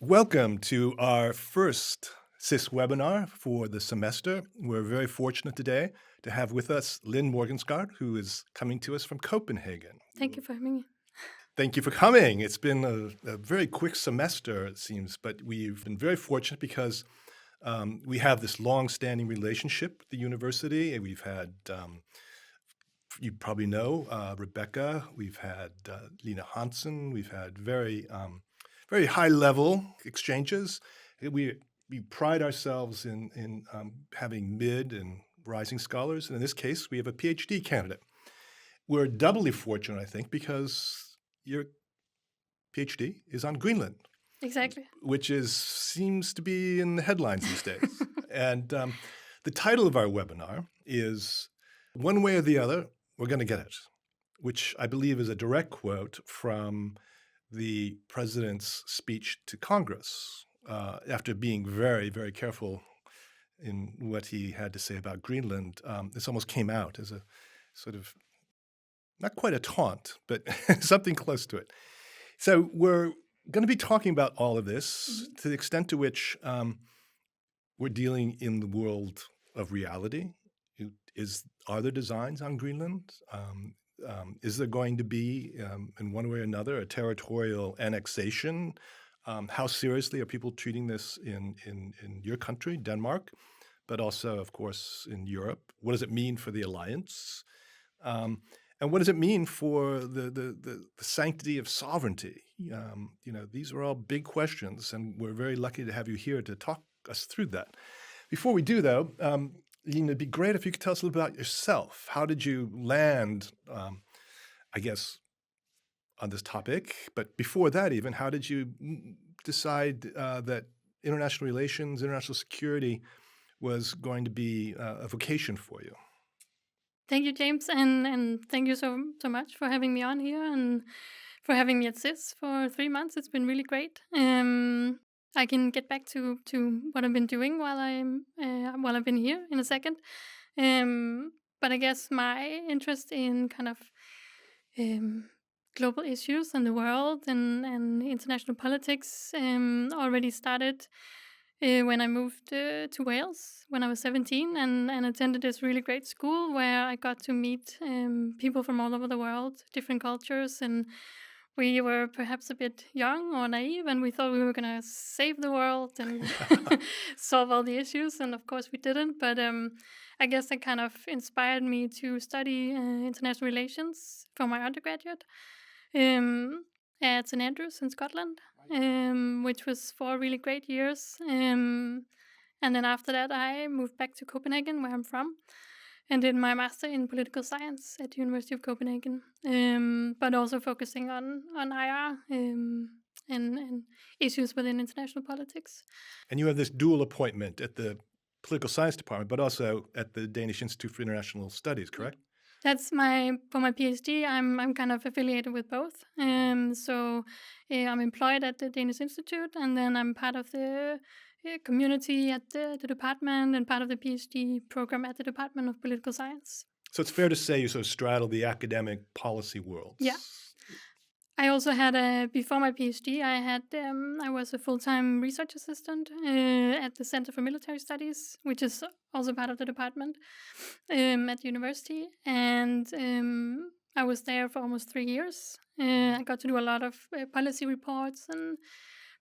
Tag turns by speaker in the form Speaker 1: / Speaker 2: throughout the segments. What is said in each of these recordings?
Speaker 1: Welcome to our first CISS webinar for the semester. We're very fortunate today to have with us Lin Mortensgaard, who is coming to us from Copenhagen.
Speaker 2: Thank you for having me.
Speaker 1: Thank you for coming. It's been a very quick semester, it seems, but we've been very fortunate because we have this long-standing relationship with the university, and we've had, you probably know, Rebecca, we've had Lina Hansen, we've had very high-level exchanges. We pride ourselves in having mid and rising scholars, and in this case, we have a PhD candidate. We're doubly fortunate, I think, because your PhD is on Greenland,
Speaker 2: Exactly.
Speaker 1: which seems to be in the headlines these days. And the title of our webinar is "One Way or the Other, We're Going to Get It," which I believe is a direct quote from the president's speech to Congress after being very, very careful in what he had to say about Greenland. This almost came out as a sort of, not quite a taunt, but something close to it. So we're going to be talking about all of this to the extent to which we're dealing in the world of reality. Are there designs on Greenland? Is there going to be, in one way or another, a territorial annexation? How seriously are people treating this in your country, Denmark, but also, of course, in Europe? What does it mean for the alliance? And what does it mean for the sanctity of sovereignty? These are all big questions, and we're very lucky to have you here to talk us through that. Before we do, though, Lina, it'd be great if you could tell us a little about yourself. How did you land, I guess, on this topic? But before that even, how did you decide that international relations, international security was going to be a vocation for you?
Speaker 2: Thank you, James, and thank you so much for having me on here and for having me at CISS for 3 months. It's been really great. I can get back to what I've been doing while I've been here in a second. But I guess my interest in kind of global issues and the world and international politics already started when I moved to Wales when I was 17 and attended this really great school where I got to meet people from all over the world, different cultures, and we were perhaps a bit young or naive, and we thought we were going to save the world and solve all the issues, and of course we didn't. But I guess that kind of inspired me to study international relations for my undergraduate at St Andrews in Scotland, which was 4 really great years. And then after that, I moved back to Copenhagen, where I'm from, and did my master in political science at the University of Copenhagen, but also focusing on IR and issues within international politics.
Speaker 1: And you have this dual appointment at the political science department, but also at the Danish Institute for International Studies, correct?
Speaker 2: That's for my PhD. I'm kind of affiliated with both. So I'm employed at the Danish Institute, and then I'm part of the community at the department and part of the PhD program at the Department of Political Science.
Speaker 1: So it's fair to say you sort of straddle the academic policy worlds.
Speaker 2: Yeah. I also had before my PhD, I was a full-time research assistant at the Center for Military Studies, which is also part of the department at the university. And I was there for almost 3 years. I got to do a lot of policy reports and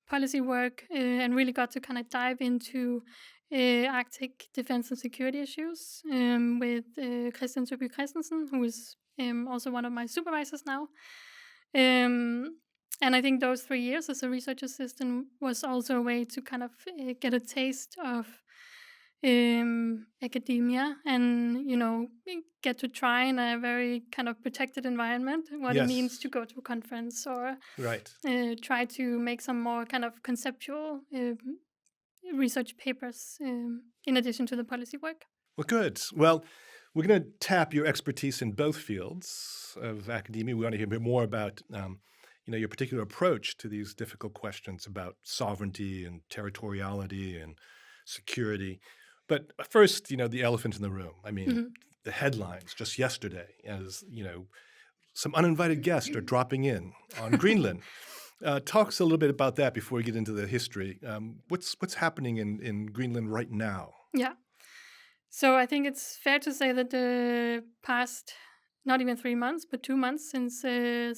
Speaker 2: policy work and really got to kind of dive into Arctic defense and security issues with Christian Søby Christensen, who is also one of my supervisors now. And I think those 3 years as a research assistant was also a way to kind of get a taste of academia and, get to try in a very kind of protected environment what it means to go to a conference or try to make some more kind of conceptual research papers in addition to the policy work.
Speaker 1: Well, good. Well, we're going to tap your expertise in both fields of academia. We want to hear a bit more about your particular approach to these difficult questions about sovereignty and territoriality and security. But first, the elephant in the room. I mean, the headlines just yesterday, as some uninvited guests are dropping in on Greenland. Talk us a little bit about that before we get into the history. What's happening in Greenland right now?
Speaker 2: Yeah. So I think it's fair to say that the past, not even 3 months, but 2 months since the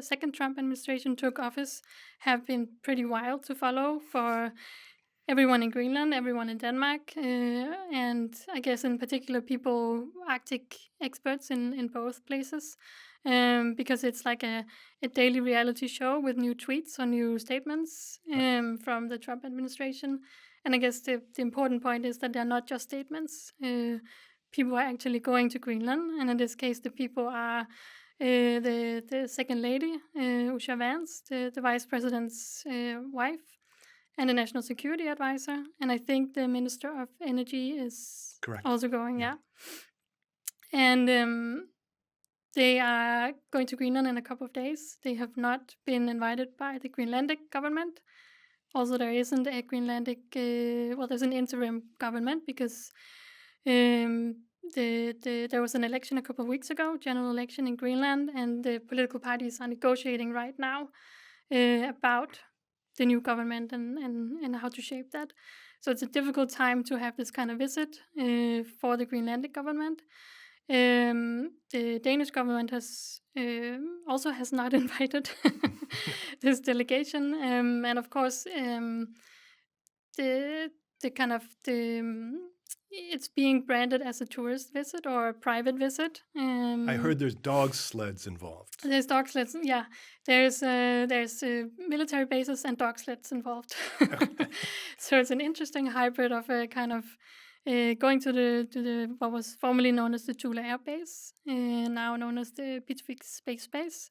Speaker 2: second Trump administration took office, have been pretty wild to follow for everyone in Greenland, everyone in Denmark, and I guess in particular Arctic experts in both places, because it's like a daily reality show with new tweets or new statements from the Trump administration. And I guess the important point is that they're not just statements. People are actually going to Greenland, and in this case, the people are the second lady, Usha Vance, the vice president's wife, and the national security advisor. And I think the minister of energy is
Speaker 1: Correct.
Speaker 2: also going, yeah. And they are going to Greenland in a couple of days. They have not been invited by the Greenlandic government. Also, there isn't a Greenlandic, there's an interim government because there was an election a couple of weeks ago, general election in Greenland, and the political parties are negotiating right now about the new government and how to shape that. So it's a difficult time to have this kind of visit for the Greenlandic government. The Danish government has not invited this delegation, and of course, it's being branded as a tourist visit or a private visit.
Speaker 1: I heard there's dog sleds involved.
Speaker 2: There's dog sleds, yeah. There's military bases and dog sleds involved. So it's an interesting hybrid of a kind of going to the what was formerly known as the Thule Air Base, now known as the Pitvik Space Base,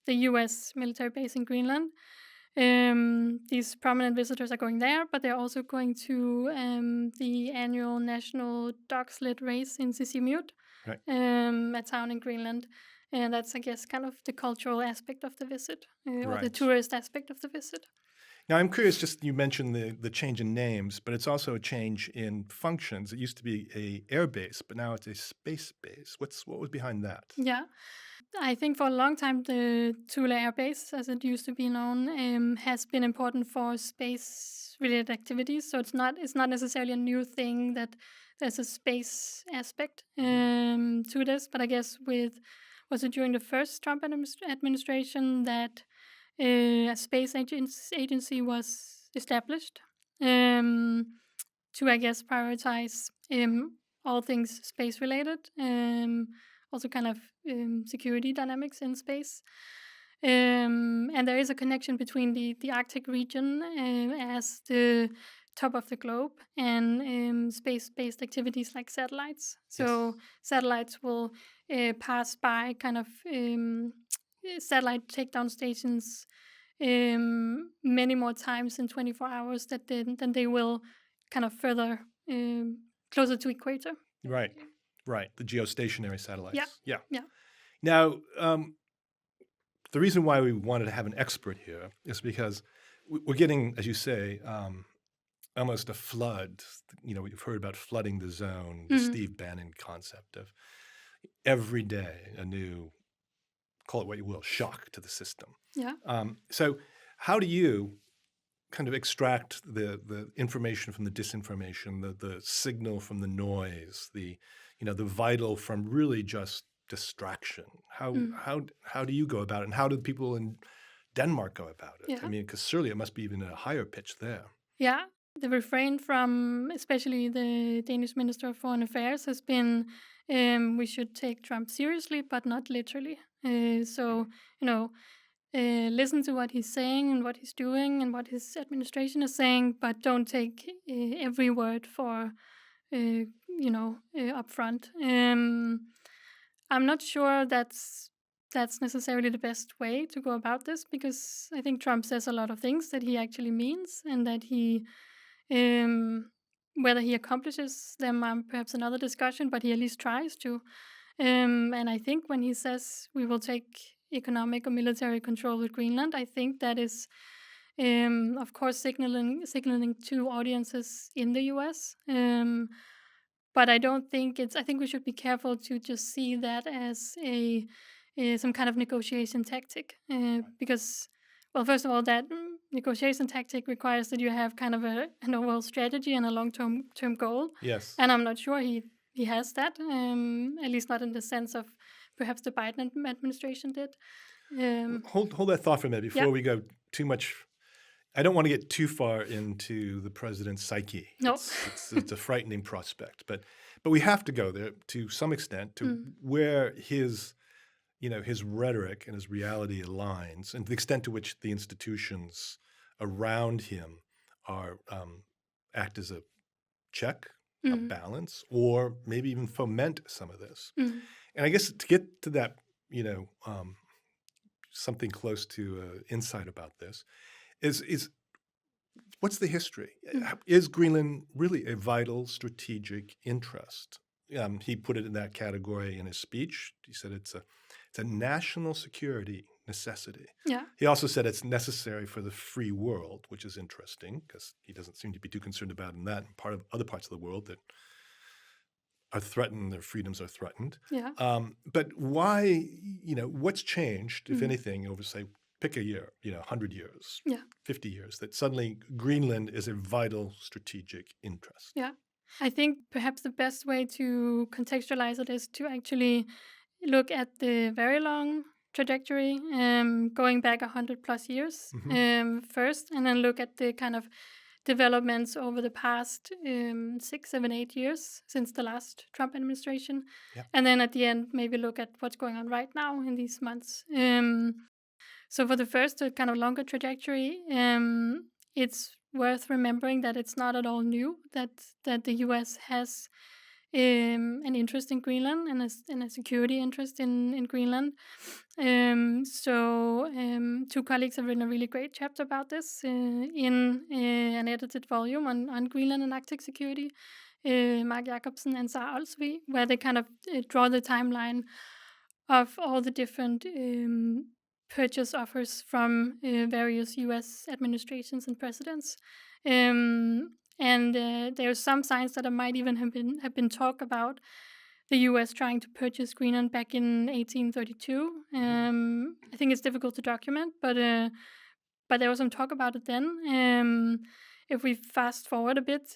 Speaker 2: the U.S. military base in Greenland. These prominent visitors are going there, but they're also going to the annual national dog sled race in Sisimiut,
Speaker 1: Right.
Speaker 2: A town in Greenland. And that's, I guess, kind of the cultural aspect of the visit, or the
Speaker 1: Right.
Speaker 2: tourist aspect of the visit.
Speaker 1: Now, I'm curious, just you mentioned the change in names, but it's also a change in functions. It used to be a air base, but now it's a space base. What was behind that?
Speaker 2: Yeah. I think for a long time, the Thule Air Base, as it used to be known, has been important for space-related activities. So it's not necessarily a new thing that there's a space aspect to this. But I guess was it during the first Trump administration that a space agency was established to, I guess, prioritize all things space-related. Also kind of security dynamics in space. And there is a connection between the Arctic region as the top of the globe and space-based activities like satellites. So satellites will pass by kind of satellite takedown stations many more times in 24 hours than they will kind of further closer to equator.
Speaker 1: Right. The geostationary satellites.
Speaker 2: Yeah.
Speaker 1: Now, the reason why we wanted to have an expert here is because we're getting, as you say, almost a flood. You know, we've heard about flooding the zone, the Steve Bannon concept of every day a new, call it what you will, shock to the system.
Speaker 2: Yeah.
Speaker 1: So how do you kind of extract the information from the disinformation, the signal from the noise, the vital from really just distraction? How do you go about it, and how do people in Denmark go about it?
Speaker 2: Yeah.
Speaker 1: I mean, because surely it must be even a higher pitch there.
Speaker 2: Yeah. The refrain from especially the Danish Minister of Foreign Affairs has been we should take Trump seriously, but not literally. So, listen to what he's saying and what he's doing and what his administration is saying, but don't take every word for, upfront. I'm not sure that's necessarily the best way to go about this, because I think Trump says a lot of things that he actually means, and that he, whether he accomplishes them, perhaps another discussion, but he at least tries to. And I think when he says we will take economic or military control of Greenland, I think that is, of course, signaling to audiences in the U.S. But I don't think I think we should be careful to just see that as some kind of negotiation tactic, because Well, first of all, that negotiation tactic requires that you have kind of an overall strategy and a long-term goal.
Speaker 1: Yes.
Speaker 2: And I'm not sure he has that, at least not in the sense of perhaps the Biden administration did.
Speaker 1: Hold that thought for a minute before
Speaker 2: Yeah.
Speaker 1: we go too much. I don't want to get too far into the president's psyche.
Speaker 2: No.
Speaker 1: It's a frightening prospect, but we have to go there to some extent to where his rhetoric and his reality aligns, and the extent to which the institutions around him are act as a check, a balance, or maybe even foment some of this. And I guess to get to that, something close to insight about this is what's the history? Is Greenland really a vital strategic interest? He put it in that category in his speech. He said it's a national security necessity.
Speaker 2: Yeah.
Speaker 1: He also said it's necessary for the free world, which is interesting because he doesn't seem to be too concerned about in that part of other parts of the world that are threatened, their freedoms are threatened.
Speaker 2: Yeah.
Speaker 1: But why, what's changed, if anything, over, say, pick a year, 100 years, 50 years, that suddenly Greenland is a vital strategic interest?
Speaker 2: Yeah. I think perhaps the best way to contextualize it is to actually look at the very long trajectory, going back 100 plus years first, and then look at the kind of developments over the past 6, 7, 8 years since the last Trump administration.
Speaker 1: Yeah.
Speaker 2: And then at the end, maybe look at what's going on right now in these months. So for the first kind of longer trajectory, it's worth remembering that it's not at all new that the U.S. has an interest in Greenland and a security interest in Greenland. So two colleagues have written a really great chapter about this in an edited volume on Greenland and Arctic security, Mark Jacobsen and Sara Olsvig, where they kind of draw the timeline of all the different purchase offers from various U.S. administrations and presidents. And there are some signs that there might even have been talk about the U.S. trying to purchase Greenland back in 1832. I think it's difficult to document, but there was some talk about it then. If we fast forward a bit,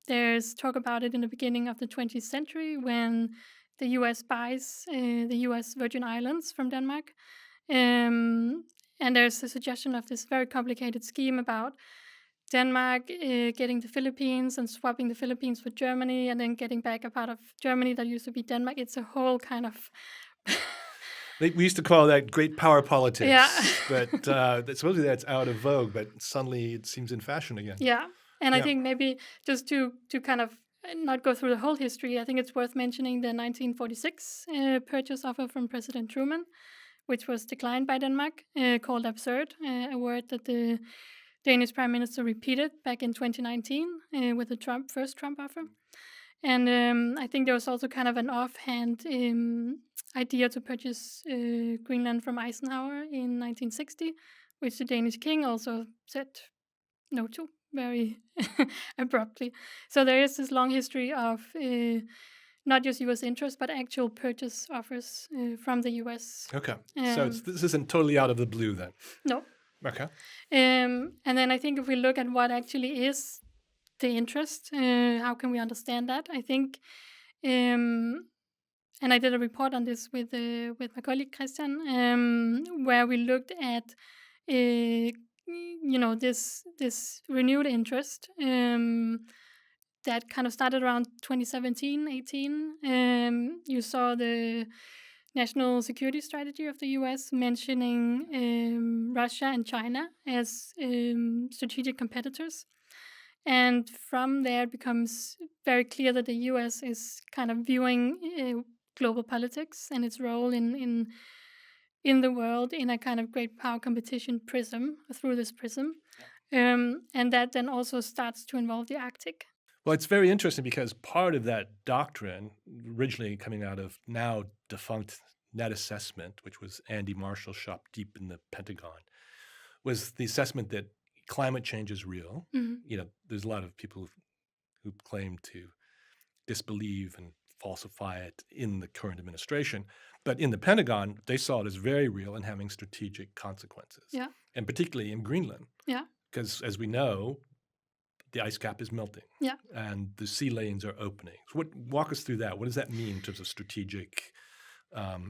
Speaker 2: there's talk about it in the beginning of the 20th century when the U.S. buys the U.S. Virgin Islands from Denmark. And there's a suggestion of this very complicated scheme about Denmark getting the Philippines and swapping the Philippines with Germany and then getting back a part of Germany that used to be Denmark. It's a whole kind of...
Speaker 1: We used to call that great power politics,
Speaker 2: yeah.
Speaker 1: but supposedly that's out of vogue, but suddenly it seems in fashion again.
Speaker 2: Yeah, and I think maybe just to kind of not go through the whole history, I think it's worth mentioning the 1946 purchase offer from President Truman, which was declined by Denmark, called absurd, a word that the Danish Prime Minister repeated back in 2019 with the first Trump offer. And I think there was also kind of an offhand idea to purchase Greenland from Eisenhower in 1960, which the Danish king also said no to very abruptly. So there is this long history of not just U.S. interest, but actual purchase offers from the U.S.
Speaker 1: Okay, so this isn't totally out of the blue then?
Speaker 2: No.
Speaker 1: Okay.
Speaker 2: And then I think if we look at what actually is the interest, how can we understand that? I think, and I did a report on this with my colleague Christian, where we looked at, this renewed interest that kind of started around 2017, 18. You saw the national security strategy of the U.S. mentioning Russia and China as strategic competitors. And from there, it becomes very clear that the U.S. is kind of viewing global politics and its role in the world in a kind of great power competition prism, through this prism. And that then also starts to involve the Arctic.
Speaker 1: Well, it's very interesting because part of that doctrine, originally coming out of now defunct net assessment, which was Andy Marshall's shop deep in the Pentagon, was the assessment that climate change is real.
Speaker 2: Mm-hmm.
Speaker 1: There's a lot of people who claim to disbelieve and falsify it in the current administration. But in the Pentagon, they saw it as very real and having strategic consequences.
Speaker 2: Yeah.
Speaker 1: And particularly in Greenland.
Speaker 2: Yeah.
Speaker 1: Because as we know, the ice cap is melting.
Speaker 2: Yeah.
Speaker 1: And the sea lanes are opening. So walk us through that. What does that mean in terms of strategic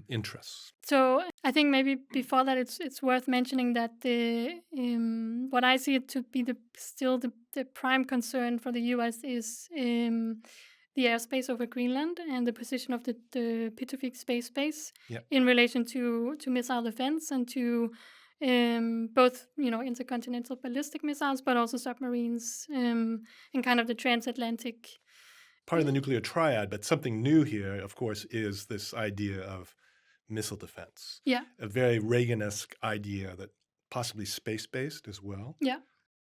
Speaker 1: interests?
Speaker 2: So I think maybe before that, it's worth mentioning that what I see it to be still the prime concern for the U.S. is the airspace over Greenland and the position of the Pitufik space base in relation to missile defense and to both intercontinental ballistic missiles, but also submarines and kind of the transatlantic.
Speaker 1: Part of the nuclear triad, but something new here, of course, is this idea of missile defense.
Speaker 2: Yeah.
Speaker 1: A very Reagan-esque idea that possibly space-based as well.
Speaker 2: Yeah.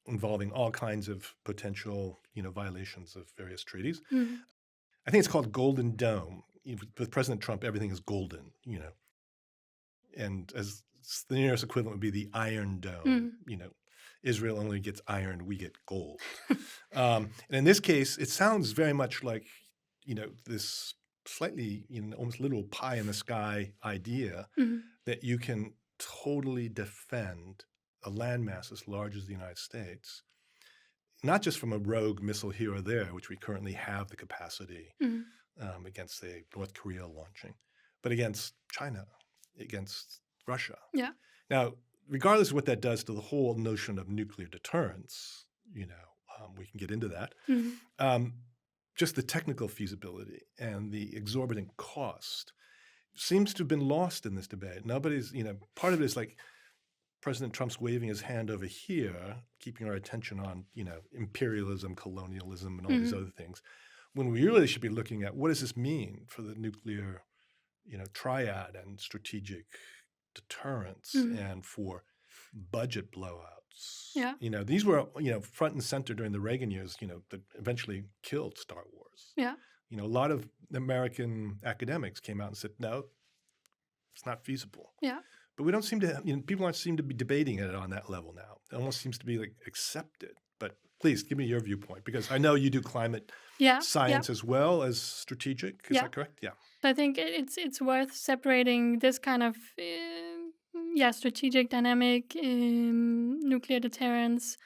Speaker 1: Involving all kinds of potential, violations of various treaties.
Speaker 2: Mm-hmm.
Speaker 1: I think it's called Golden Dome. With President Trump, everything is golden, And as the nearest equivalent would be the Iron Dome.
Speaker 2: Mm-hmm.
Speaker 1: Israel only gets iron, we get gold. And in this case, it sounds very much like, this slightly, almost literal pie in the sky idea that you can totally defend a landmass as large as the United States, not just from a rogue missile here or there, which we currently have the capacity against, say, North Korea launching, but against China, against Russia.
Speaker 2: Yeah.
Speaker 1: Now, regardless of what that does to the whole notion of nuclear deterrence, we can get into that. Just the technical feasibility and the exorbitant cost seems to have been lost in this debate. Nobody's, part of it is like President Trump's waving his hand over here, keeping our attention on, imperialism, colonialism, and all these other things, when we really should be looking at what does this mean for the nuclear, triad and strategic deterrence and for budget blowouts.
Speaker 2: Yeah.
Speaker 1: These were, front and center during the Reagan years, that eventually killed Star Wars.
Speaker 2: Yeah.
Speaker 1: A lot of American academics came out and said, no, it's not feasible.
Speaker 2: Yeah.
Speaker 1: But we don't seem to, people aren't seem to be debating it on that level now. It almost seems to be like accepted. But please give me your viewpoint, because I know you do climate science as well as strategic. Is that correct? Yeah.
Speaker 2: I think it's worth separating this kind of strategic dynamic, nuclear deterrence,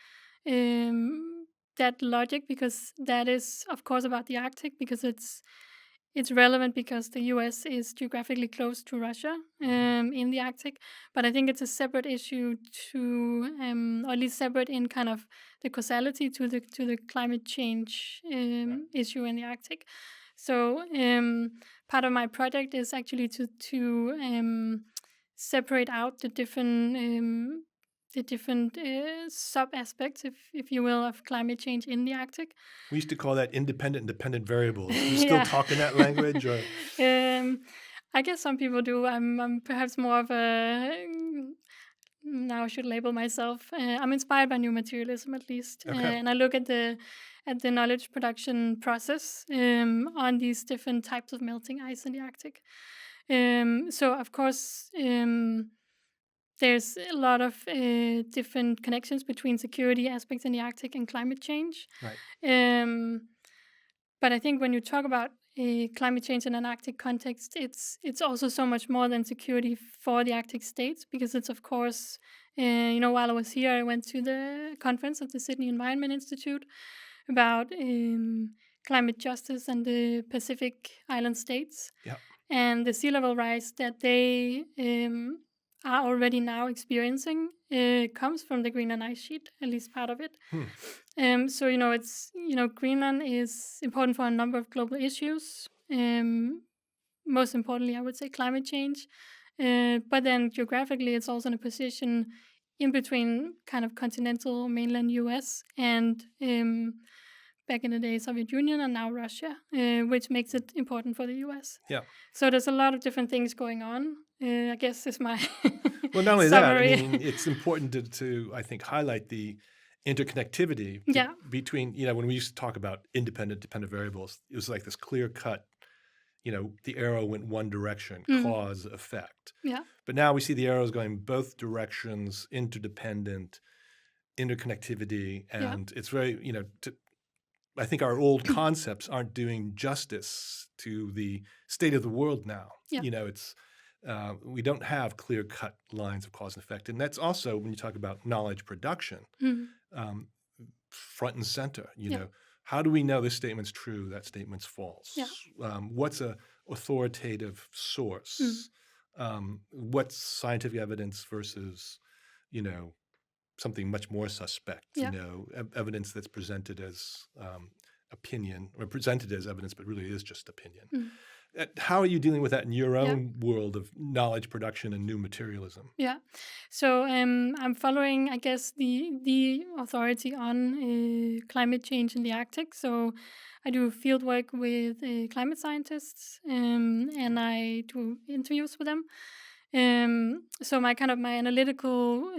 Speaker 2: that logic, because that is of course about the Arctic, because it's relevant because the US is geographically close to Russia in the Arctic. But I think it's a separate issue or at least separate in kind of the causality to the climate change issue in the Arctic. So part of my project is actually to separate out the different sub aspects, if you will, of climate change in the Arctic.
Speaker 1: We used to call that independent and dependent variables. You still talk in that language, or?
Speaker 2: I guess some people do. I'm perhaps more of a. Now I should label myself. I'm inspired by new materialism, at least, and I look at the knowledge production process on these different types of melting ice in the Arctic. So of course, there's a lot of different connections between security aspects in the Arctic and climate change.
Speaker 1: Right.
Speaker 2: But I think when you talk about climate change in an Arctic context, it's also so much more than security for the Arctic states, because it's of course, while I was here, I went to the conference of the Sydney Environment Institute about climate justice and the Pacific Island states.
Speaker 1: Yeah. And
Speaker 2: the sea level rise that they are already now experiencing comes from the Greenland ice sheet, at least part of it. So, it's, Greenland is important for a number of global issues. Most importantly, I would say climate change. But then geographically, it's also in a position in between kind of continental mainland US and back in the day, Soviet Union, and now Russia, which makes it important for the US.
Speaker 1: Yeah.
Speaker 2: So there's a lot of different things going on. I guess is my
Speaker 1: well, not only
Speaker 2: summary.
Speaker 1: that, it's important to I think, highlight the interconnectivity between, when we used to talk about independent, dependent variables, it was like this clear cut, the arrow went one direction, cause, effect.
Speaker 2: Yeah.
Speaker 1: But now we see the arrows going both directions, interdependent, interconnectivity, and it's very, I think our old concepts aren't doing justice to the state of the world now.
Speaker 2: Yeah.
Speaker 1: It's we don't have clear-cut lines of cause and effect, and that's also when you talk about knowledge production, um, front and center. How do we know this statement's true, that statement's false? What's a authoritative source? What's scientific evidence versus, something much more suspect? Evidence that's presented as opinion, or presented as evidence, but really is just opinion. How are you dealing with that in your own world of knowledge production and new materialism?
Speaker 2: Yeah, so I'm following, I guess, the authority on climate change in the Arctic. So I do field work with climate scientists, and I do interviews with them. So my analytical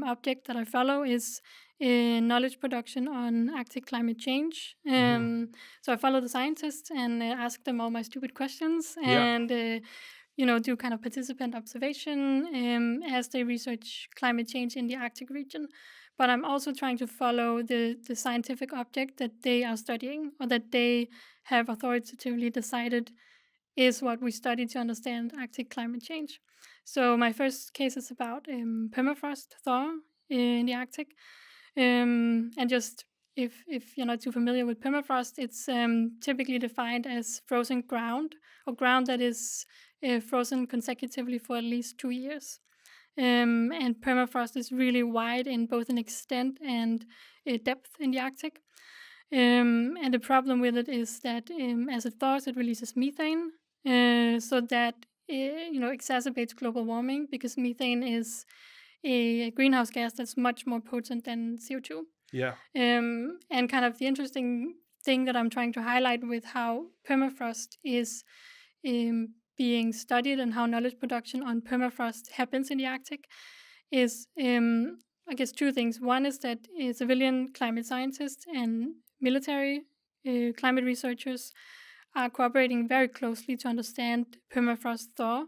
Speaker 2: object that I follow is knowledge production on Arctic climate change. So I follow the scientists and ask them all my stupid questions, and do kind of participant observation as they research climate change in the Arctic region. But I'm also trying to follow the scientific object that they are studying, or that they have authoritatively decided is what we study to understand Arctic climate change. So my first case is about permafrost thaw in the Arctic. And just if you're not too familiar with permafrost, it's typically defined as frozen ground, or ground that is frozen consecutively for at least 2 years. And permafrost is really wide in both an extent and depth in the Arctic. And the problem with it is that as it thaws, it releases methane, so that exacerbates global warming, because methane is a greenhouse gas that's much more potent than CO2.
Speaker 1: Yeah.
Speaker 2: And kind of the interesting thing that I'm trying to highlight with how permafrost is being studied and how knowledge production on permafrost happens in the Arctic is, I guess, two things. One is that civilian climate scientists and military climate researchers are cooperating very closely to understand permafrost thaw.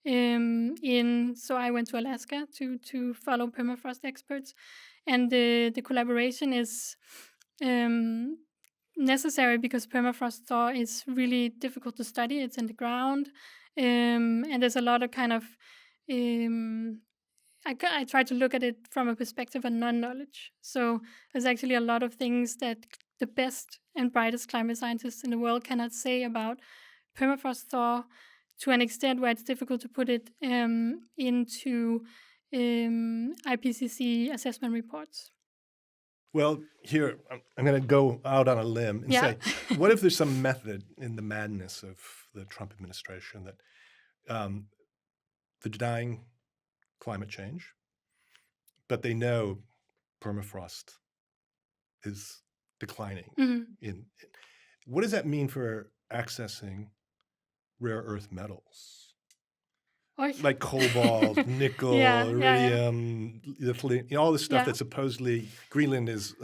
Speaker 2: So I went to Alaska to follow permafrost experts, and the collaboration is necessary because permafrost thaw is really difficult to study. It's in the ground, and there's a lot of kind of I try to look at it from a perspective of non-knowledge. So there's actually a lot of things that the best and brightest climate scientists in the world cannot say about permafrost thaw, to an extent where it's difficult to put it into IPCC assessment reports.
Speaker 1: Well, here, I'm going to go out on a limb and say, what if there's some method in the madness of the Trump administration that they're denying climate change, but they know permafrost is declining. What does that mean for accessing rare earth metals? Like cobalt, nickel, iridium, lithium, all this stuff that supposedly Greenland is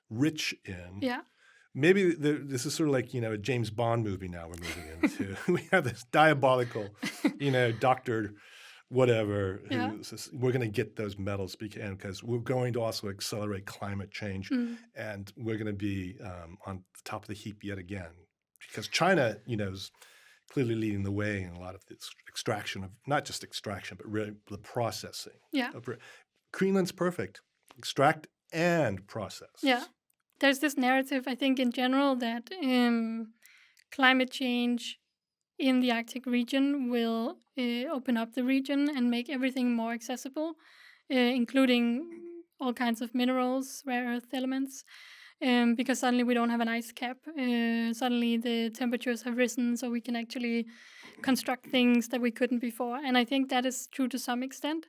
Speaker 1: rich in. Maybe this is sort of like, a James Bond movie now we're moving into. We have this diabolical, doctor whatever, who says, we're going to get those metals because we're going to also accelerate climate change, and we're going to be on the top of the heap yet again. Because China, is clearly leading the way in a lot of this extraction of, not just extraction, but really the processing. Greenland's perfect. Extract and process.
Speaker 2: There's this narrative, I think, in general, that climate change in the Arctic region will open up the region and make everything more accessible, including all kinds of minerals, rare earth elements, because suddenly we don't have an ice cap. Suddenly the temperatures have risen, so we can actually construct things that we couldn't before. And I think that is true to some extent.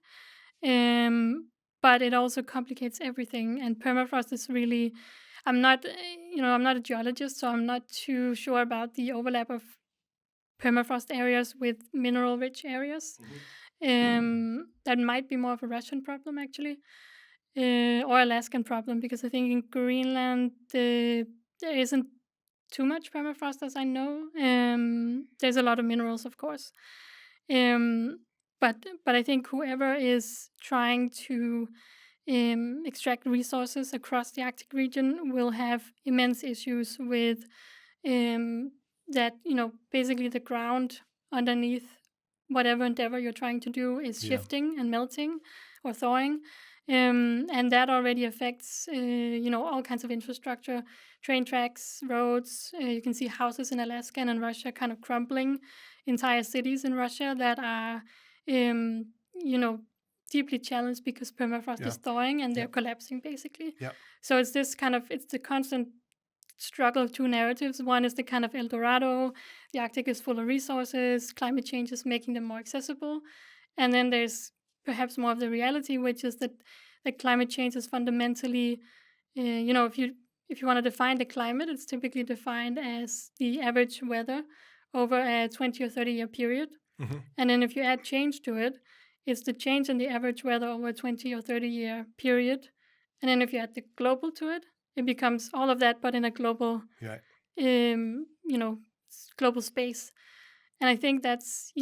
Speaker 2: But it also complicates everything. And permafrost is really, I'm not a geologist, so I'm not too sure about the overlap of permafrost areas with mineral-rich areas. That might be more of a Russian problem, actually, or Alaskan problem, because I think in Greenland there isn't too much permafrost, as I know. There's a lot of minerals, of course, but I think whoever is trying to extract resources across the Arctic region will have immense issues with that, basically the ground underneath whatever endeavor you're trying to do is
Speaker 1: Yeah.
Speaker 2: shifting and melting or thawing. And that already affects, all kinds of infrastructure, train tracks, roads. You can see houses in Alaska and in Russia kind of crumbling, entire cities in Russia that are, deeply challenged because permafrost
Speaker 1: Yeah.
Speaker 2: is thawing and they're
Speaker 1: Yep.
Speaker 2: collapsing basically.
Speaker 1: Yep.
Speaker 2: So it's the constant struggle of two narratives. One is the kind of El Dorado, the Arctic is full of resources, climate change is making them more accessible. And then there's perhaps more of the reality, which is that climate change is fundamentally, if you want to define the climate, it's typically defined as the average weather over a 20 or 30-year period.
Speaker 1: Mm-hmm.
Speaker 2: And then if you add change to it, it's the change in the average weather over a 20 or 30-year period. And then if you add the global to it, it becomes all of that, but in a global,
Speaker 1: Yeah.
Speaker 2: Global space. And I think that's,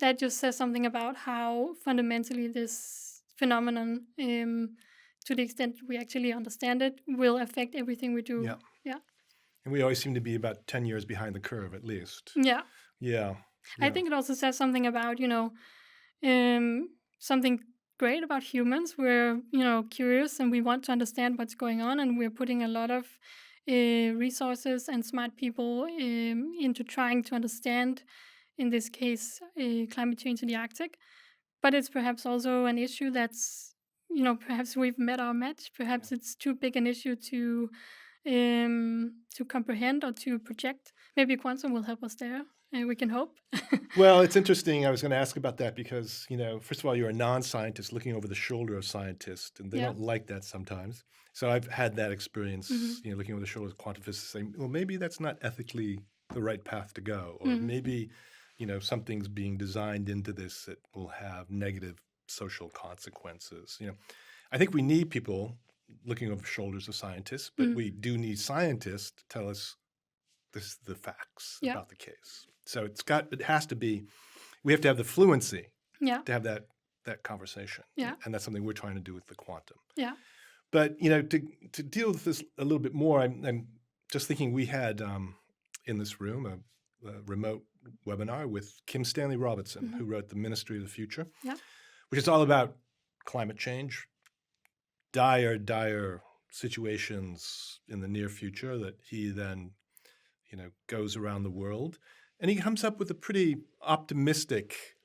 Speaker 2: that just says something about how fundamentally this phenomenon, to the extent we actually understand it, will affect everything we do.
Speaker 1: Yeah.
Speaker 2: Yeah.
Speaker 1: And we always seem to be about 10 years behind the curve, at least.
Speaker 2: Yeah.
Speaker 1: Yeah.
Speaker 2: I think it also says something about, something great about humans. We're, curious and we want to understand what's going on, and we're putting a lot of resources and smart people into trying to understand, in this case, climate change in the Arctic. But it's perhaps also an issue that's, perhaps we've met our match. Perhaps it's too big an issue to comprehend or to project. Maybe quantum will help us there. We can hope.
Speaker 1: Well, it's interesting. I was going to ask about that because, first of all, you're a non-scientist looking over the shoulder of scientists, and they
Speaker 2: Yeah.
Speaker 1: don't like that sometimes. So I've had that experience,
Speaker 2: Mhm.
Speaker 1: looking over the shoulder of quantum physicists saying, well, maybe that's not ethically the right path to go. Or
Speaker 2: Mhm.
Speaker 1: maybe, something's being designed into this that will have negative social consequences. I think we need people looking over shoulders of scientists, but we do need scientists to tell us the facts
Speaker 2: Yeah.
Speaker 1: about the case. So it has to be, we have to have the fluency
Speaker 2: Yeah.
Speaker 1: to have that conversation.
Speaker 2: Yeah.
Speaker 1: And that's something we're trying to do with the quantum.
Speaker 2: Yeah.
Speaker 1: But, to deal with this a little bit more, I'm just thinking we had in this room a remote webinar with Kim Stanley Robinson, who wrote The Ministry of the Future,
Speaker 2: Yeah.
Speaker 1: which is all about climate change, dire situations in the near future that he then, goes around the world. And he comes up with a pretty optimistic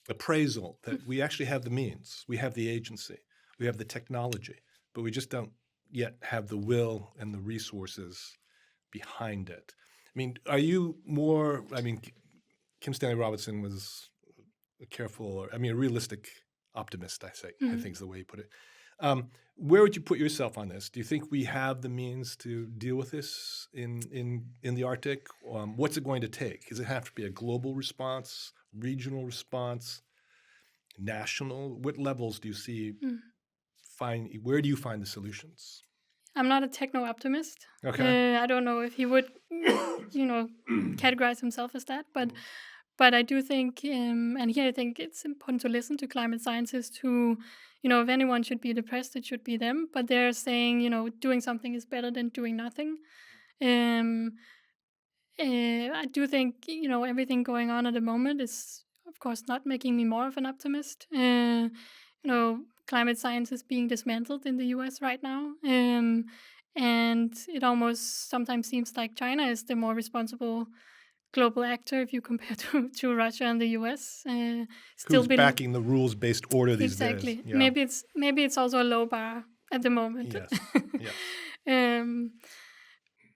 Speaker 1: appraisal that we actually have the means, we have the agency, we have the technology, but we just don't yet have the will and the resources behind it. I mean, are you more, Kim Stanley Robinson was a realistic optimist, I think is the way you put it. Where would you put yourself on this? Do you think we have the means to deal with this in the Arctic? What's it going to take? Does it have to be a global response, regional response, national? What levels do you see where do you find the solutions?
Speaker 2: I'm not a techno-optimist.
Speaker 1: Okay.
Speaker 2: I don't know if he would, categorize himself as that, but I do think, and here I think it's important to listen to climate scientists who, if anyone should be depressed, it should be them. But they're saying, doing something is better than doing nothing. I do think, everything going on at the moment is, of course, not making me more of an optimist. Climate science is being dismantled in the US right now. And it almost sometimes seems like China is the more responsible global actor if you compare to Russia and the US.
Speaker 1: Who's backing the rules-based order these days?
Speaker 2: Exactly.
Speaker 1: Yeah.
Speaker 2: Maybe it's also a low bar at the moment.
Speaker 1: Yes. Yes.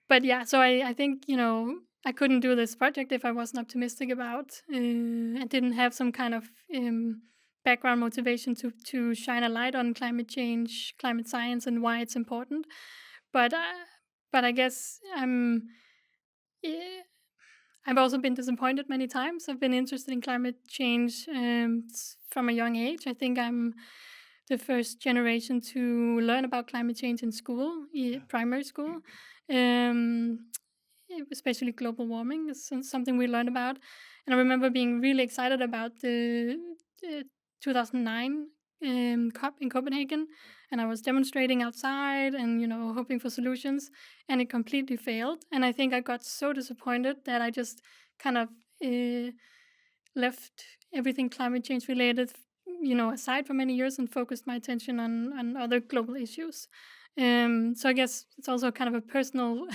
Speaker 2: But yeah, so I think, I couldn't do this project if I wasn't optimistic about and didn't have some kind of background motivation to shine a light on climate change, climate science, and why it's important. But I guess I've also been disappointed many times. I've been interested in climate change from a young age. I think I'm the first generation to learn about climate change in school, primary school. Especially global warming is something we learned about. And I remember being really excited about the 2009 COP in Copenhagen, and I was demonstrating outside and hoping for solutions, and it completely failed. And I think I got so disappointed that I just kind of left everything climate change related, aside for many years and focused my attention on other global issues. So I guess it's also kind of a personal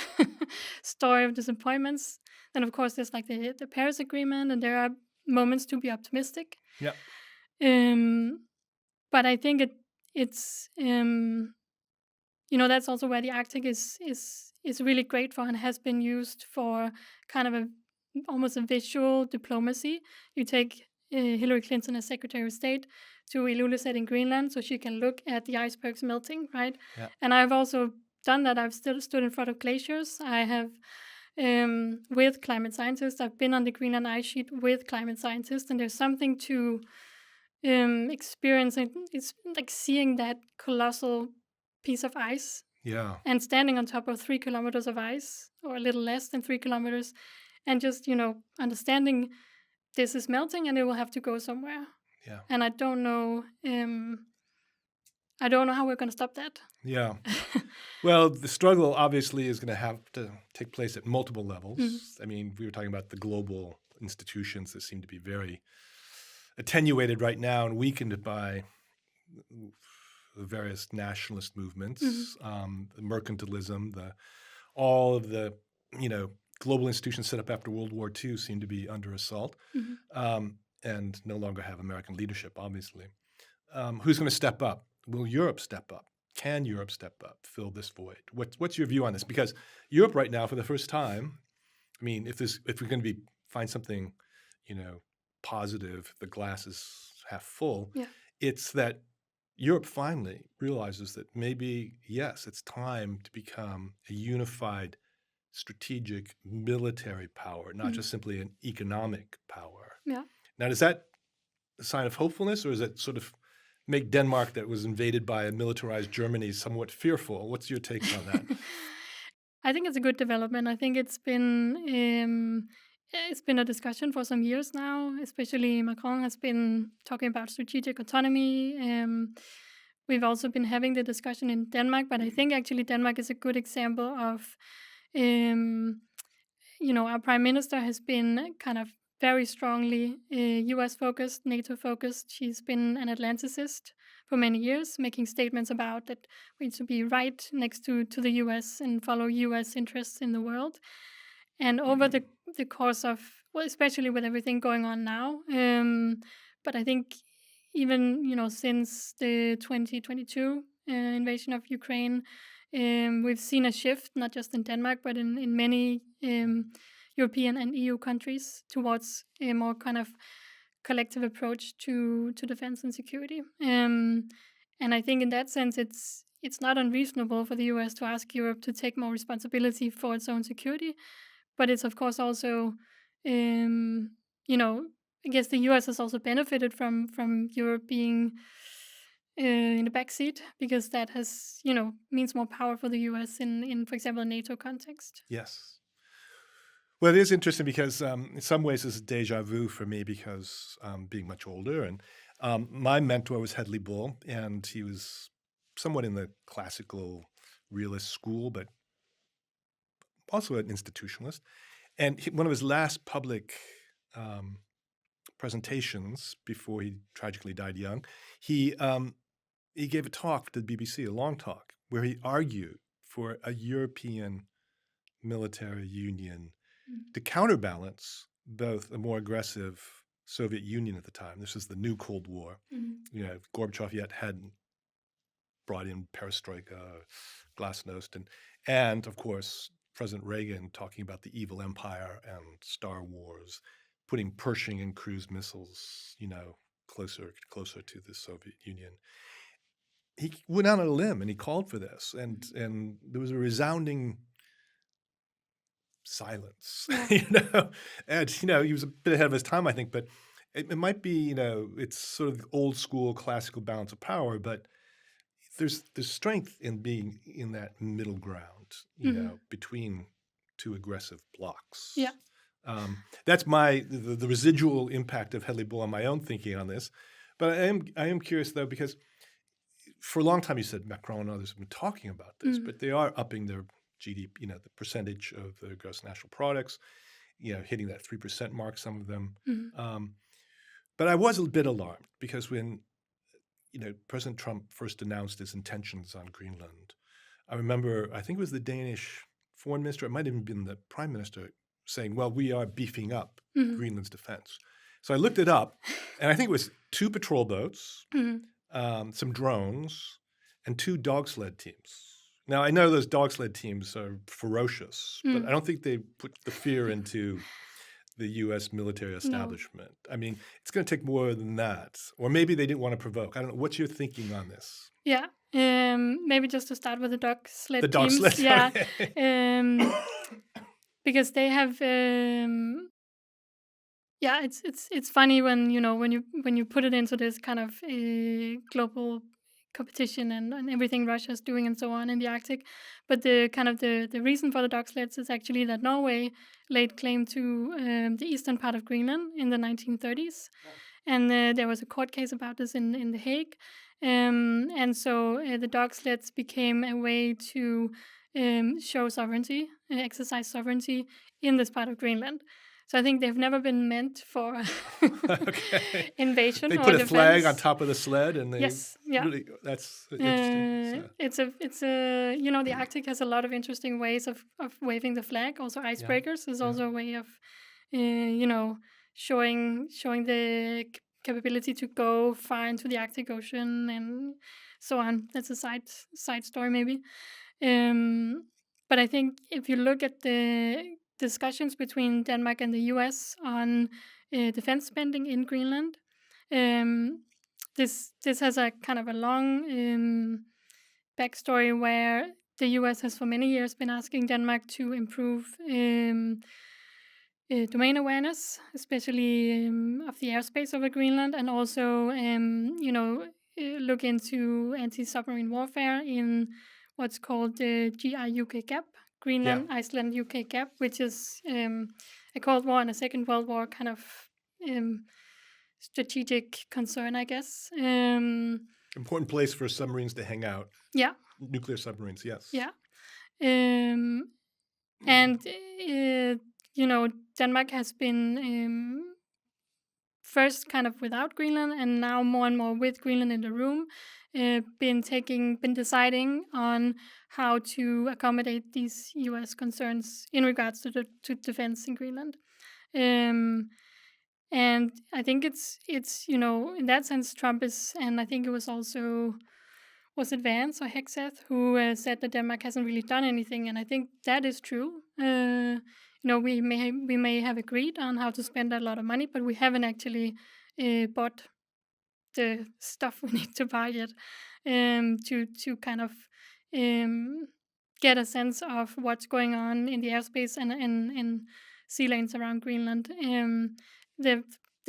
Speaker 2: story of disappointments. Then of course there's like the Paris Agreement, and there are moments to be optimistic.
Speaker 1: Yeah.
Speaker 2: But I think it's that's also where the Arctic is really great for, and has been used for kind of almost a visual diplomacy. You take Hillary Clinton as Secretary of State to Ilulissat in Greenland, so she can look at the icebergs melting, right?
Speaker 1: Yeah.
Speaker 2: And I've also done that. I've still stood in front of glaciers. I have with climate scientists. I've been on the Greenland ice sheet with climate scientists, and there's something to experiencing. It's like seeing that colossal piece of ice, and standing on top of 3 kilometers of ice, or a little less than 3 kilometers, and just understanding this is melting and it will have to go somewhere.
Speaker 1: Yeah.
Speaker 2: And I don't know how we're going to stop that.
Speaker 1: Yeah. Well, the struggle obviously is going to have to take place at multiple levels. Mm-hmm. I mean, we were talking about the global institutions that seem to be very attenuated right now and weakened by the various nationalist movements, the mercantilism, all of the global institutions set up after World War II seem to be under assault, and no longer have American leadership, obviously. Who's going to step up? Will Europe step up? Can Europe step up, fill this void? What's your view on this? Because Europe right now, for the first time, I mean, if we're going to find something, positive, the glass is half full, it's that Europe finally realizes that maybe, yes, it's time to become a unified strategic military power, not just simply an economic power.
Speaker 2: Yeah.
Speaker 1: Now, is that a sign of hopefulness, or is it sort of make Denmark, that was invaded by a militarized Germany, somewhat fearful? What's your take on that?
Speaker 2: I think it's a good development. I think it's been a discussion for some years now. Especially Macron has been talking about strategic autonomy. We've also been having the discussion in Denmark, but I think actually Denmark is a good example of, our prime minister has been kind of very strongly US focused, NATO focused. She's been an Atlanticist for many years, making statements about that we need to be right next to the US and follow US interests in the world. And over the course of, well, especially with everything going on now, but I think even, since the 2022 invasion of Ukraine, we've seen a shift, not just in Denmark, but in many European and EU countries towards a more kind of collective approach to defense and security. And I think in that sense, it's not unreasonable for the US to ask Europe to take more responsibility for its own security. But it's, of course, also, I guess the US has also benefited from Europe being in the backseat, because that has, means more power for the US in, for example, a NATO context.
Speaker 1: Yes. Well, it is interesting because in some ways it's a deja vu for me, because being much older, and my mentor was Hedley Bull, and he was somewhat in the classical realist school, but also an institutionalist. And one of his last public presentations before he tragically died young, he gave a talk to the BBC, a long talk, where he argued for a European military union to counterbalance both a more aggressive Soviet Union at the time. This is the new Cold War. Gorbachev yet hadn't brought in perestroika, glasnost, and of course, President Reagan talking about the evil empire and Star Wars, putting Pershing and cruise missiles, closer to the Soviet Union. He went out on a limb and he called for this, and there was a resounding silence, and he was a bit ahead of his time, I think, but it might be, it's sort of the old school classical balance of power, but there's strength in being in that middle ground, between two aggressive blocks.
Speaker 2: Yeah.
Speaker 1: That's the residual impact of Hedley Bull on my own thinking on this. But I am curious though, because for a long time you said Macron and others have been talking about this, but they are upping their GDP, the percentage of the gross national products, hitting that 3% mark, some of them. But I was a bit alarmed because when, President Trump first announced his intentions on Greenland, I remember, I think it was the Danish foreign minister, it might have even been the prime minister, saying, well, we are beefing up Greenland's defense. So I looked it up, and I think it was 2 patrol boats, some drones, and 2 dog sled teams. Now, I know those dog sled teams are ferocious, but I don't think they put the fear into the U.S. military establishment. No. I mean, it's going to take more than that. Or maybe they didn't want to provoke. I don't know. What's your thinking on this?
Speaker 2: Yeah. Maybe just to start with the dog sled teams.
Speaker 1: The dog sled.
Speaker 2: Yeah. Because they have... yeah, it's funny when you put it into this kind of global competition and everything Russia's doing and so on in the Arctic, but the reason for the dog sleds is actually that Norway laid claim to the eastern part of Greenland in the 1930s, and there was a court case about this in The Hague, and so the dog sleds became a way to show sovereignty, exercise sovereignty in this part of Greenland. So I think they've never been meant for invasion.
Speaker 1: They
Speaker 2: or
Speaker 1: put a
Speaker 2: defense.
Speaker 1: flag on top of the sled, and they
Speaker 2: really,
Speaker 1: that's interesting.
Speaker 2: It's a the Arctic has a lot of interesting ways of waving the flag. Also, icebreakers is also a way of showing the capability to go far into the Arctic Ocean and so on. That's a side story maybe. But I think if you look at the discussions between Denmark and the US on defense spending in Greenland, this has a kind of a long backstory where the US has for many years been asking Denmark to improve domain awareness, especially of the airspace over Greenland, and also look into anti-submarine warfare in what's called the GI-UK gap, Greenland, Iceland, UK gap, which is a Cold War and a Second World War kind of strategic concern, I guess.
Speaker 1: Important place for submarines to hang out.
Speaker 2: Yeah.
Speaker 1: Nuclear submarines, yes.
Speaker 2: Yeah. And, Denmark has been first kind of without Greenland and now more and more with Greenland in the room, been deciding on how to accommodate these U.S. concerns in regards to defense in Greenland. And I think it's in that sense Trump is, and I think it was also, was it Vance or Hegseth who said that Denmark hasn't really done anything, and I think that is true. We may have agreed on how to spend a lot of money, but we haven't actually bought the stuff we need to buy yet to kind of get a sense of what's going on in the airspace and sea lanes around Greenland. The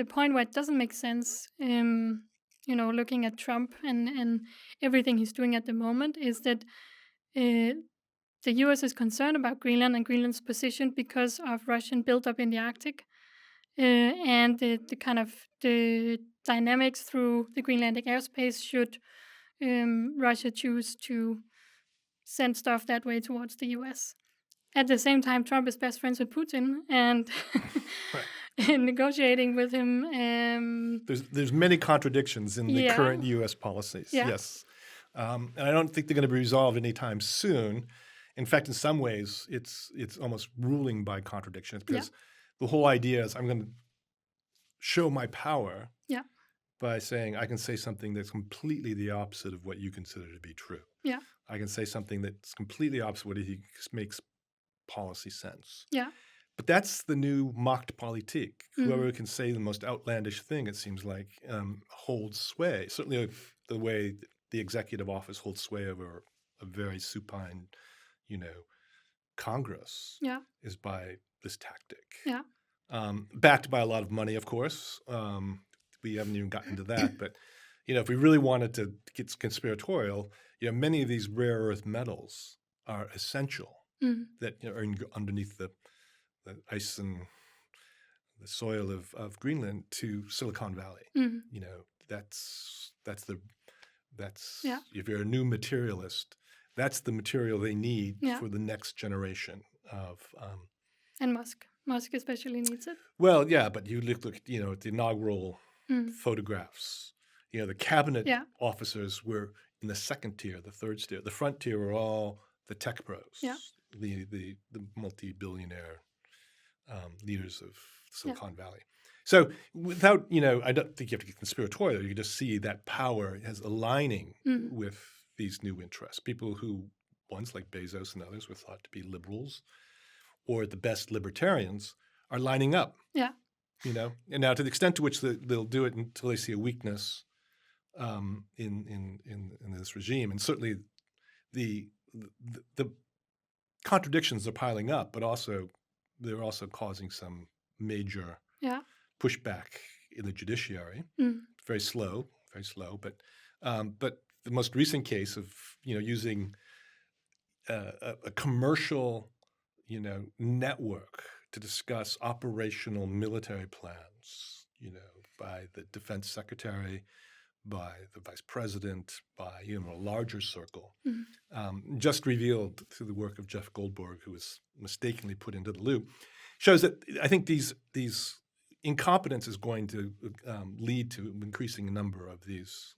Speaker 2: point where it doesn't make sense, looking at Trump and everything he's doing at the moment, is that the U.S. is concerned about Greenland and Greenland's position because of Russian buildup in the Arctic, and the kind of the dynamics through the Greenlandic airspace should Russia choose to send stuff that way towards the U.S. At the same time, Trump is best friends with Putin and negotiating with him.
Speaker 1: There's many contradictions in the current U.S. policies. Yeah. Yes, and I don't think they're going to be resolved anytime soon. In fact, in some ways, it's almost ruling by contradictions, because the whole idea is I'm going to show my power by saying I can say something that's completely the opposite of what you consider to be true. Yeah, I can say something that's completely opposite what he makes policy sense. Yeah, but that's the new Machtpolitik. Whoever can say the most outlandish thing, it seems like, holds sway. Certainly, the way the executive office holds sway over a very supine, Congress is by this tactic. Yeah. Backed by a lot of money, of course. We haven't even gotten to that. But, if we really wanted to get conspiratorial, many of these rare earth metals are essential that are underneath the ice and the soil of Greenland to Silicon Valley.
Speaker 2: Yeah.
Speaker 1: if you're a new materialist, that's the material they need for the next generation of.
Speaker 2: And Musk especially needs it.
Speaker 1: Well, yeah, but you look at the inaugural photographs. The cabinet officers were in the second tier, the third tier. The front tier were all the tech pros, the multi-billionaire leaders of Silicon Valley. So without, I don't think you have to get conspiratorial. You can just see that power is aligning with these new interests. People who once, like Bezos and others, were thought to be liberals or the best libertarians are lining up.
Speaker 2: Yeah.
Speaker 1: And now to the extent to which they'll do it until they see a weakness in this regime, and certainly the contradictions are piling up, but they're also causing some major pushback in the judiciary. Very slow, but the most recent case of using a commercial network to discuss operational military plans, by the defense secretary, by the vice president, by a larger circle, just revealed through the work of Jeff Goldberg, who was mistakenly put into the loop, shows that I think these incompetence is going to lead to increasing number of these.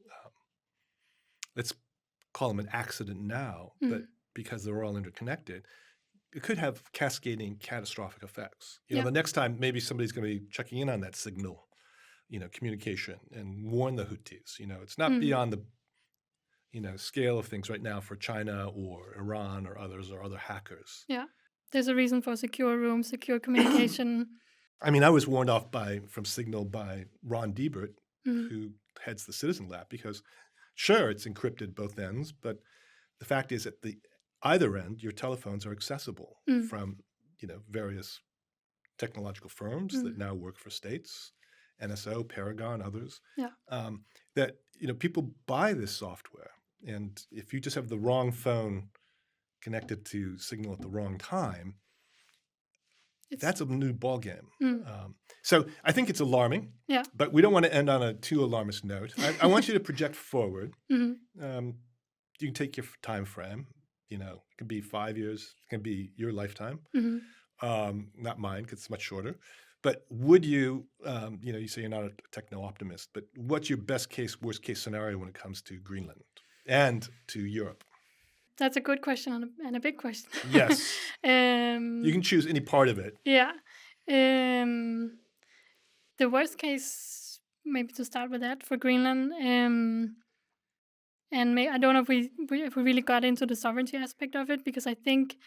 Speaker 1: Let's call them an accident now, but because they're all interconnected, it could have cascading catastrophic effects. The next time maybe somebody's going to be checking in on that signal, communication, and warn the Houthis. It's not beyond the, scale of things right now for China or Iran or others or other hackers.
Speaker 2: Yeah, there's a reason for secure rooms, secure communication.
Speaker 1: I mean, I was warned off from Signal by Ron Diebert, who heads the Citizen Lab, because sure, it's encrypted both ends, but the fact is at the either end, your telephones are accessible from, various technological firms that now work for states, NSO, Paragon, others.
Speaker 2: Yeah.
Speaker 1: That, people buy this software. And if you just have the wrong phone connected to Signal at the wrong time, that's a new ballgame. So I think it's alarming, but we don't want to end on a too alarmist note. I want you to project forward. You can take your time frame. It can be 5 years, it can be your lifetime, not mine because it's much shorter. But would you, you say you're not a techno-optimist, but what's your best case, worst case scenario when it comes to Greenland and to Europe?
Speaker 2: That's a good question and a big question.
Speaker 1: Yes. You can choose any part of it.
Speaker 2: Yeah. The worst case, maybe to start with that, for Greenland, and I don't know if we really got into the sovereignty aspect of it, because I think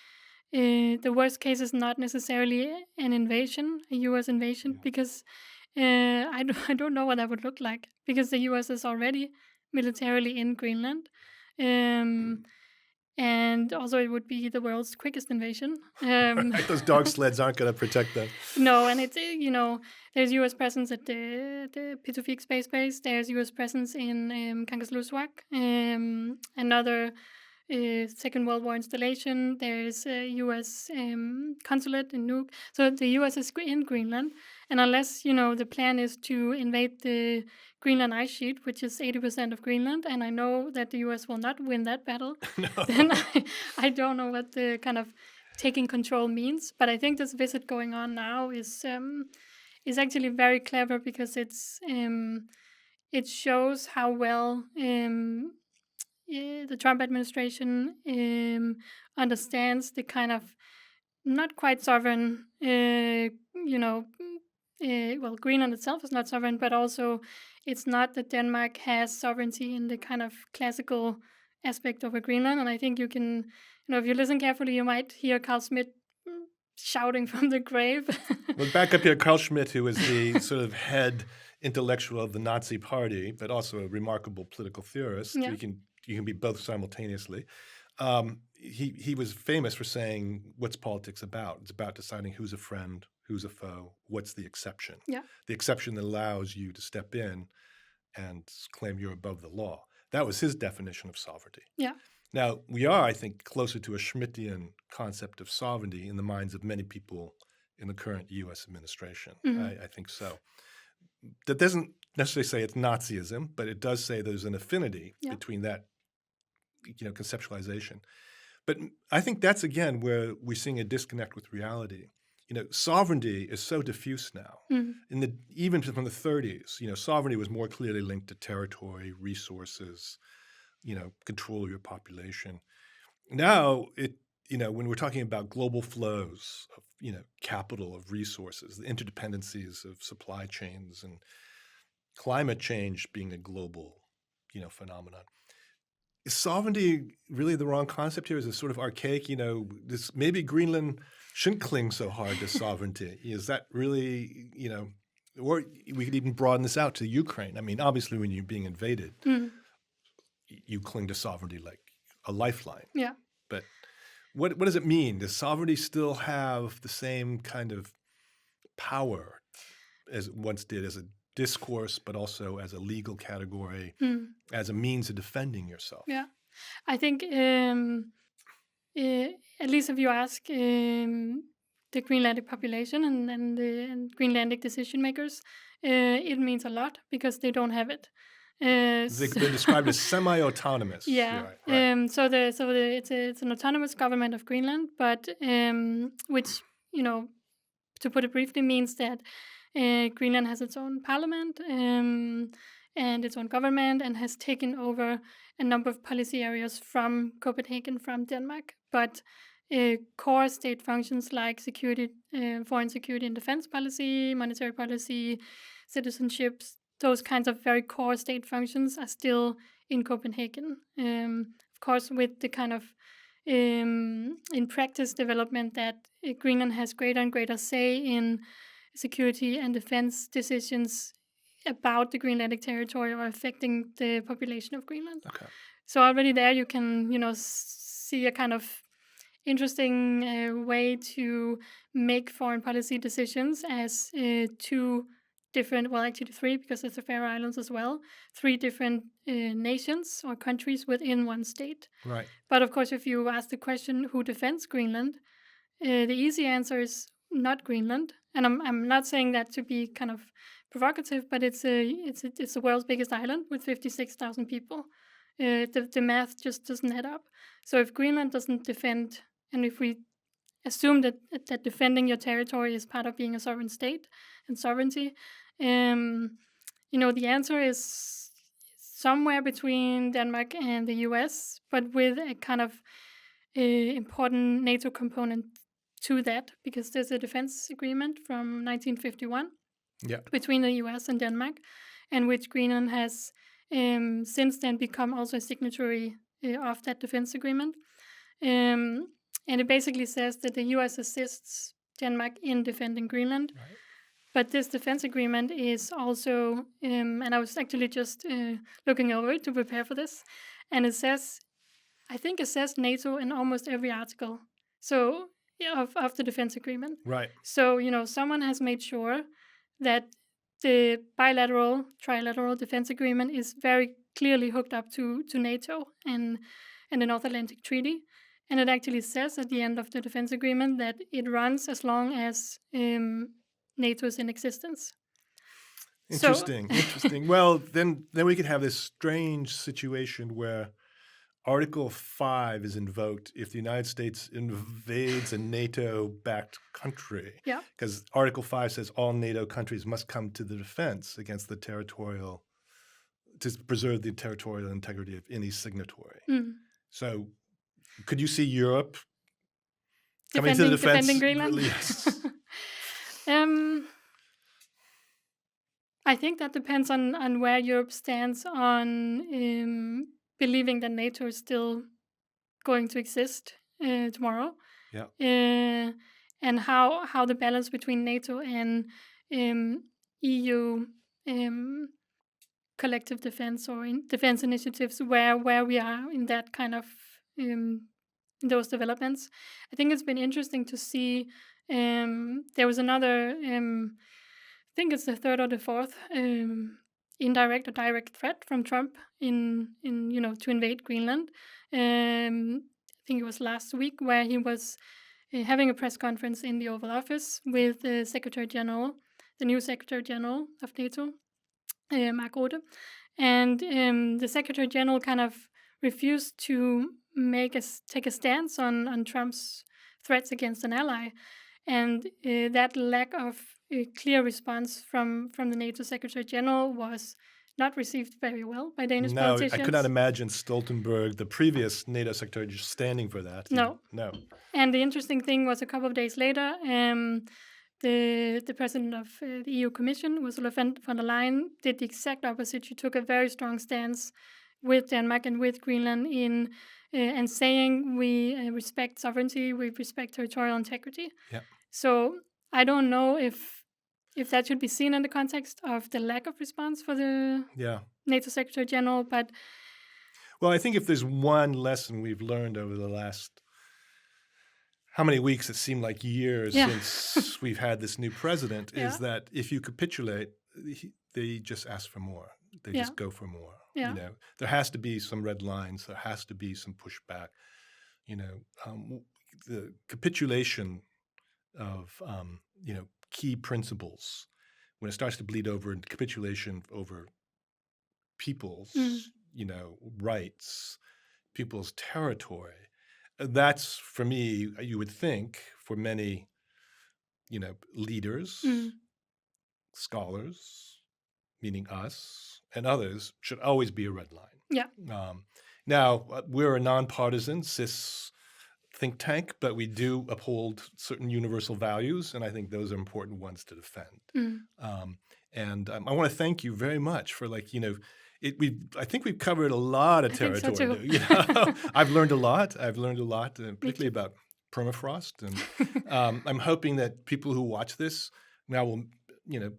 Speaker 2: the worst case is not necessarily an invasion, a U.S. invasion, because I don't know what that would look like, because the U.S. is already militarily in Greenland. And also it would be the world's quickest invasion.
Speaker 1: Right, those dog sleds aren't going to protect them.
Speaker 2: No, and it's, there's U.S. presence at the Pitufik Space Base. There's U.S. presence in Kangerlussuaq, another Second World War installation. There's a U.S. consulate in Nuuk. So the U.S. is in Greenland. And unless, the plan is to invade the Greenland ice sheet, which is 80% of Greenland, and I know that the U.S. will not win that battle, then I don't know what the kind of taking control means. But I think this visit going on now is actually very clever, because it shows how well the Trump administration understands the kind of not quite sovereign, well, Greenland itself is not sovereign, but also it's not that Denmark has sovereignty in the kind of classical aspect of Greenland. And I think you can, if you listen carefully, you might hear Carl Schmitt shouting from the grave.
Speaker 1: Well, back up here, Carl Schmitt, who is the sort of head intellectual of the Nazi Party, but also a remarkable political theorist.
Speaker 2: Yeah.
Speaker 1: You can be both simultaneously. He was famous for saying, what's politics about? It's about deciding who's a friend, who's a foe, what's the exception.
Speaker 2: Yeah.
Speaker 1: The exception that allows you to step in and claim you're above the law. That was his definition of sovereignty.
Speaker 2: Yeah.
Speaker 1: Now, we are, I think, closer to a Schmittian concept of sovereignty in the minds of many people in the current U.S. administration. I think so. that doesn't necessarily say it's Nazism, but it does say there's an affinity
Speaker 2: Yeah.
Speaker 1: between that, conceptualization. But I think that's, again, where we're seeing a disconnect with reality. Sovereignty is so diffuse now. Even from the 30s, sovereignty was more clearly linked to territory, resources, control of your population. Now, when we're talking about global flows of, capital, of resources, the interdependencies of supply chains, and climate change being a global, phenomenon. Is sovereignty really the wrong concept here? Is it sort of archaic? Maybe Greenland shouldn't cling so hard to sovereignty. Is that really, or we could even broaden this out to Ukraine. I mean, obviously, when you're being invaded, you cling to sovereignty like a lifeline.
Speaker 2: Yeah.
Speaker 1: But what does it mean? Does sovereignty still have the same kind of power as it once did, as a discourse, but also as a legal category, as a means of defending yourself?
Speaker 2: Yeah, I think at least if you ask the Greenlandic population and the Greenlandic decision makers, it means a lot because they don't have it.
Speaker 1: They're described as semi-autonomous.
Speaker 2: Yeah.
Speaker 1: Right.
Speaker 2: It's an autonomous government of Greenland, but which, to put it briefly, means that Greenland has its own parliament and its own government, and has taken over a number of policy areas from Copenhagen, from Denmark. But core state functions like security, foreign security and defense policy, monetary policy, citizenships, those kinds of very core state functions are still in Copenhagen. Of course, with the kind of in practice development that Greenland has greater and greater say in security and defense decisions about the Greenlandic territory or affecting the population of Greenland.
Speaker 1: Okay.
Speaker 2: So already there you can, see a kind of interesting way to make foreign policy decisions as two different, well, actually three, because there's the Faroe Islands as well, three different nations or countries within one state.
Speaker 1: Right.
Speaker 2: But of course, if you ask the question, who defends Greenland, the easy answer is not Greenland. And I'm not saying that to be kind of provocative, but it's the world's biggest island with 56,000 people. The math just doesn't add up. So if Greenland doesn't defend, and if we assume that defending your territory is part of being a sovereign state and sovereignty, the answer is somewhere between Denmark and the US, but with a kind of important NATO component to that, because there's a defense agreement from 1951 between the US and Denmark, and which Greenland has since then become also a signatory of that defense agreement. And it basically says that the US assists Denmark in defending Greenland. Right. But this defense agreement is also, and I was actually just looking over it to prepare for this, and it says NATO in almost every article. So of the defense agreement.
Speaker 1: Right.
Speaker 2: So, someone has made sure that the bilateral, trilateral defense agreement is very clearly hooked up to NATO and the North Atlantic Treaty. And it actually says at the end of the defense agreement that it runs as long as NATO is in existence.
Speaker 1: Interesting. Well, then we could have this strange situation where Article 5 is invoked if the United States invades a NATO-backed country.
Speaker 2: Yeah. Because
Speaker 1: Article 5 says all NATO countries must come to the defense against the to preserve the territorial integrity of any signatory. So could you see Europe coming to the defense?
Speaker 2: Defending Greenland?
Speaker 1: Yes.
Speaker 2: I think that depends on where Europe stands on believing that NATO is still going to exist tomorrow.
Speaker 1: Yeah.
Speaker 2: And how the balance between NATO and EU collective defense or defense initiatives, where we are in that kind of those developments. I think it's been interesting to see. There was another, I think it's the third or the fourth indirect or direct threat from Trump in to invade Greenland. I think it was last week, where he was having a press conference in the Oval Office with the Secretary General the new Secretary General of NATO, Mark Rutte. And the Secretary General kind of refused to take a stance on Trump's threats against an ally. And that lack of a clear response from the NATO Secretary General was not received very well by Danish politicians.
Speaker 1: I could not imagine Stoltenberg, the previous NATO secretary, just standing for that.
Speaker 2: No.
Speaker 1: No.
Speaker 2: And the interesting thing was a couple of days later, the president of the EU Commission, Ursula von der Leyen, did the exact opposite. She took a very strong stance with Denmark and with Greenland and saying we respect sovereignty, we respect territorial integrity.
Speaker 1: Yeah.
Speaker 2: So I don't know if that should be seen in the context of the lack of response for the NATO Secretary General, but...
Speaker 1: Well, I think if there's one lesson we've learned over the last, how many weeks, it seemed like years since we've had this new president, is that if you capitulate, they just ask for more. They just go for more.
Speaker 2: Yeah.
Speaker 1: You know, there has to be some red lines. There has to be some pushback. You know, the capitulation of, key principles, when it starts to bleed over into capitulation over people's, rights, people's territory, that's, for me, you would think, for many, leaders, scholars, meaning us, and others, should always be a red line.
Speaker 2: Yeah.
Speaker 1: Now, we're a nonpartisan CISS think tank, but we do uphold certain universal values, and I think those are important ones to defend. And I want to thank you very much for, I think we've covered a lot of territory.
Speaker 2: I think so too.
Speaker 1: I've learned a lot, particularly about permafrost, and I'm hoping that people who watch this now will,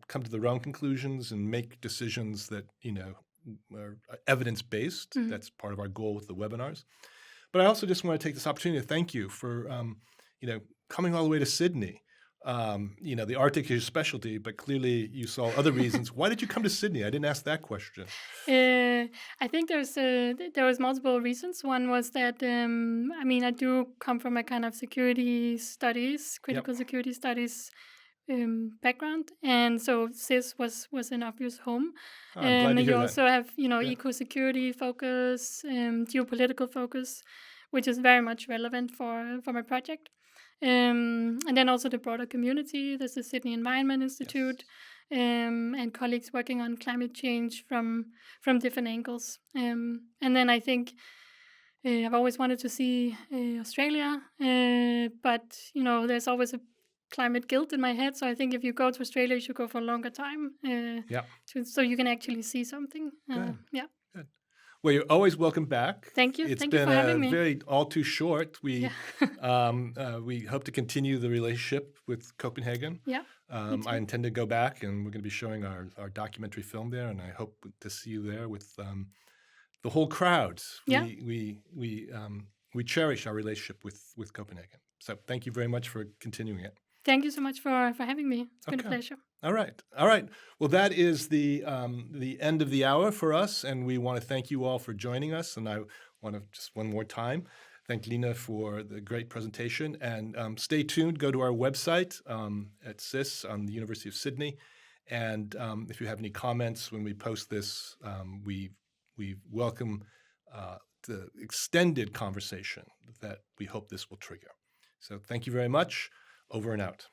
Speaker 1: come to their own conclusions and make decisions that, are evidence-based. That's part of our goal with the webinars. But I also just want to take this opportunity to thank you for, coming all the way to Sydney. The Arctic is your specialty, but clearly you saw other reasons. Why did you come to Sydney? I didn't ask that question.
Speaker 2: I think there was multiple reasons. One was that, I do come from a kind of security studies, critical security studies background, and so CISS was an obvious home. And you also have, eco-security focus, geopolitical focus, which is very much relevant for my project. And then also the broader community. There's the Sydney Environment Institute, and colleagues working on climate change from different angles. And then I think I've always wanted to see Australia, but there's always a climate guilt in my head. So I think if you go to Australia, you should go for a longer time, so you can actually see something.
Speaker 1: Good.
Speaker 2: Yeah.
Speaker 1: Good. Well, you're always welcome back.
Speaker 2: Thank you. Thank you for having me.
Speaker 1: It's been all too short. We hope to continue the relationship with Copenhagen.
Speaker 2: Yeah.
Speaker 1: I intend to go back, and we're going to be showing our documentary film there, and I hope to see you there with the whole crowd.
Speaker 2: Yeah.
Speaker 1: We cherish our relationship with Copenhagen. So thank you very much for continuing it.
Speaker 2: Thank you so much for having me. It's been a pleasure.
Speaker 1: All right. Well, that is the end of the hour for us, and we want to thank you all for joining us. And I want to just one more time thank Lina for the great presentation. And stay tuned. Go to our website at CISS on the University of Sydney. And if you have any comments when we post this, we welcome the extended conversation that we hope this will trigger. So thank you very much. Over and out.